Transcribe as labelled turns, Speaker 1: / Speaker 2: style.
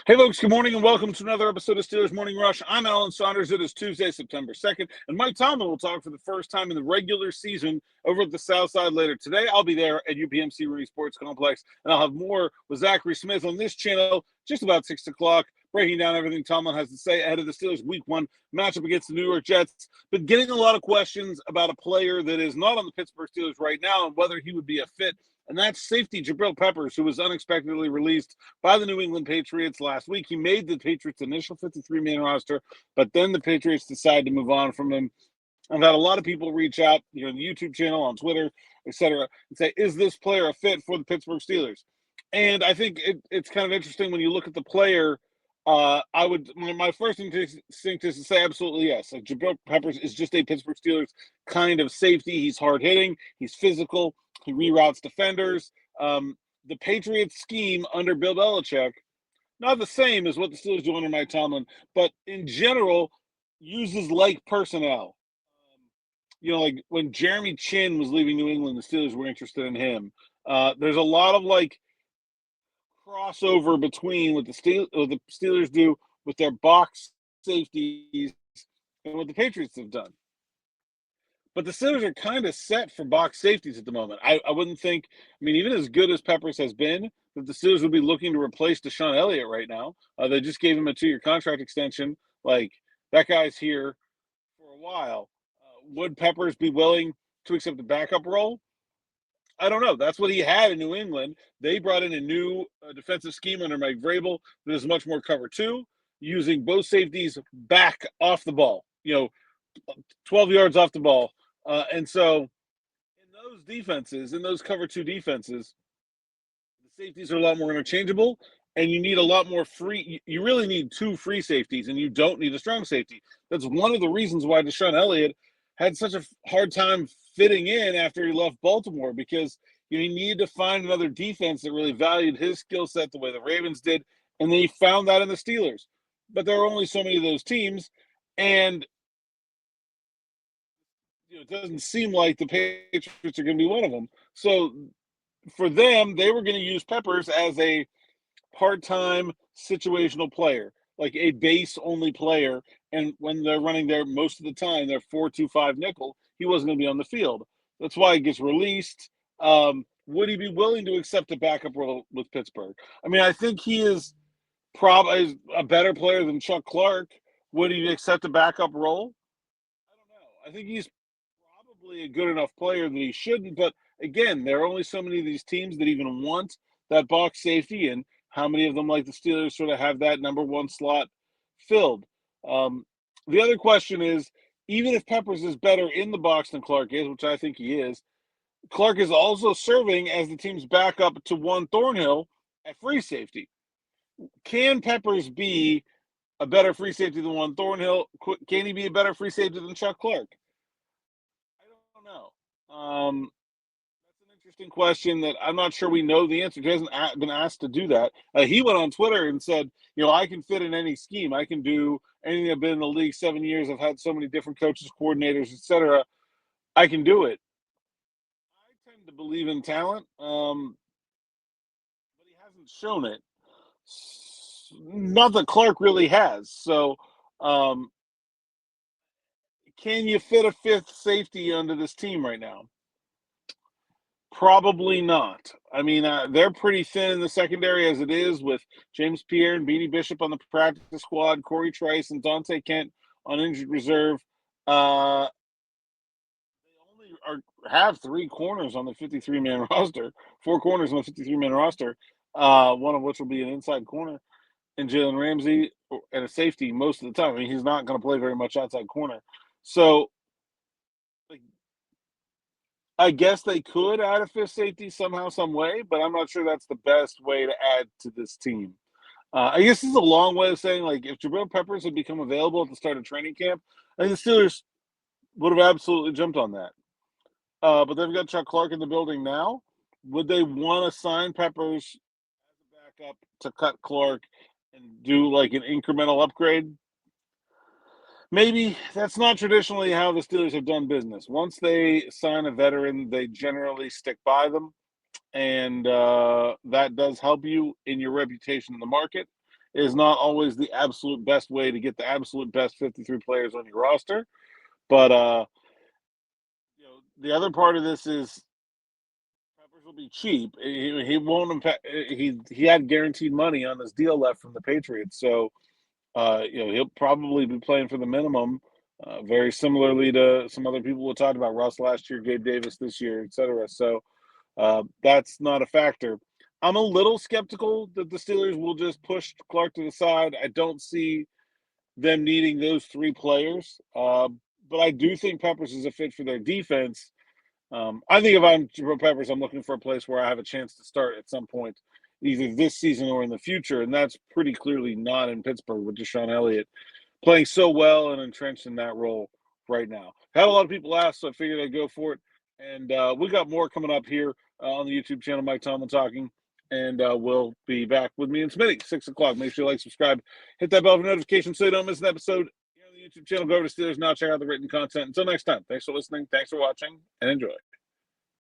Speaker 1: Hey, folks, good morning and welcome to another episode of Steelers Morning Rush. I'm Alan Saunders. It is Tuesday, September 2nd, and Mike Tomlin will talk for the first time in the regular season over at the South Side later today. I'll be there at UPMC Rooney Sports Complex, and I'll have more with Zachary Smith on this channel just about 6 o'clock, breaking down everything Tomlin has to say ahead of the Steelers' Week 1 matchup against the New York Jets. But getting a lot of questions about a player that is not on the Pittsburgh Steelers right now and whether he would be a fit, and that's safety Jabrill Peppers, who was unexpectedly released by the New England Patriots last week. He made the Patriots' initial 53-man roster, but then the Patriots decided to move on from him. I've had a lot of people reach out, on the YouTube channel, on Twitter, etc., and say, is this player a fit for the Pittsburgh Steelers? And I think it's kind of interesting when you look at the player. My first instinct is to say absolutely yes. Like, Jabrill Peppers is just a Pittsburgh Steelers kind of safety. He's hard-hitting. He's physical. He reroutes defenders. The Patriots scheme under Bill Belichick, not the same as what the Steelers do under Mike Tomlin, but in general, uses like personnel. Like when Jeremy Chin was leaving New England, the Steelers were interested in him. There's a lot of crossover between what the Steelers do with their box safeties and what the Patriots have done. But the Steelers are kind of set for box safeties at the moment. I wouldn't think, even as good as Peppers has been, that the Steelers would be looking to replace DeShon Elliott right now. They just gave him a 2-year contract extension. That guy's here for a while. Would Peppers be willing to accept the backup role? I don't know. That's what he had in New England. They brought in a new defensive scheme under Mike Vrabel that is much more cover 2, using both safeties back off the ball, 12 yards off the ball. And so in those defenses, in those cover 2 defenses, the safeties are a lot more interchangeable, and you need a lot more free. You really need 2 free safeties, and you don't need a strong safety. That's one of the reasons why DeShon Elliott had such a hard time fitting in after he left Baltimore, because he needed to find another defense that really valued his skill set the way the Ravens did, and they found that in the Steelers. But there are only so many of those teams, and it doesn't seem like the Patriots are going to be one of them. So for them, they were going to use Peppers as a part-time situational player, like a base-only player. And when they're running there most of the time, they're 4-2-5 nickel, he wasn't going to be on the field. That's why he gets released. Would he be willing to accept a backup role with Pittsburgh? I think he is probably a better player than Chuck Clark. Would he accept a backup role? I don't know. I think he's probably a good enough player that he shouldn't, but again, there are only so many of these teams that even want that box safety, and how many of them, like the Steelers, sort of have that number 1 slot filled. The other question is, even if Peppers is better in the box than Clark is, which I think he is, Clark is also serving as the team's backup to Juan Thornhill at free safety. Can Peppers be a better free safety than Juan Thornhill? Can he be a better free safety than Chuck Clark? I don't know. That's an interesting question that I'm not sure we know the answer. He hasn't been asked to do that. He went on Twitter and said, I can fit in any scheme. I can do anything. I've been in the league 7 years. I've had so many different coaches, coordinators, etc. I can do it. I tend to believe in talent, but he hasn't shown it. Not that Clark really has. So can you fit a 5th safety onto this team right now? Probably not. They're pretty thin in the secondary as it is, with James Pierre and Beanie Bishop on the practice squad, Corey Trice and Dante Kent on injured reserve. They only have 3 corners on the 53-man roster, 4 corners on the 53-man roster, one of which will be an inside corner, and Jalen Ramsey and a safety most of the time. He's not going to play very much outside corner. So I guess they could add a 5th safety somehow, some way, but I'm not sure that's the best way to add to this team. I guess this is a long way of saying, if Jabrill Peppers had become available at the start of training camp, I think the Steelers would have absolutely jumped on that. But they've got Chuck Clark in the building now. Would they want to sign Peppers as a backup to cut Clark and do an incremental upgrade? Maybe. That's not traditionally how the Steelers have done business. Once they sign a veteran, they generally stick by them, and that does help you in your reputation in the market. is not always the absolute best way to get the absolute best 53 players on your roster. But the other part of this is Peppers will be cheap. He won't. He had guaranteed money on his deal left from the Patriots, so he'll probably be playing for the minimum. Very similarly to some other people we talked about, Russ last year, Gabe Davis this year, etc. So that's not a factor. I'm a little skeptical that the Steelers will just push Clark to the side. I don't see them needing those three players, but I do think Peppers is a fit for their defense. I think if I'm Jabrill Peppers, I'm looking for a place where I have a chance to start at some point, either this season or in the future, and that's pretty clearly not in Pittsburgh with DeShon Elliott playing so well and entrenched in that role right now. Had a lot of people ask, so I figured I'd go for it. And we got more coming up here on the YouTube channel, Mike Tomlin Talking. And we'll be back with me and Smitty, 6 o'clock. Make sure you like, subscribe, hit that bell for notifications so you don't miss an episode here on the YouTube channel. Go over to Steelers Now, check out the written content. Until next time, thanks for listening, thanks for watching, and enjoy.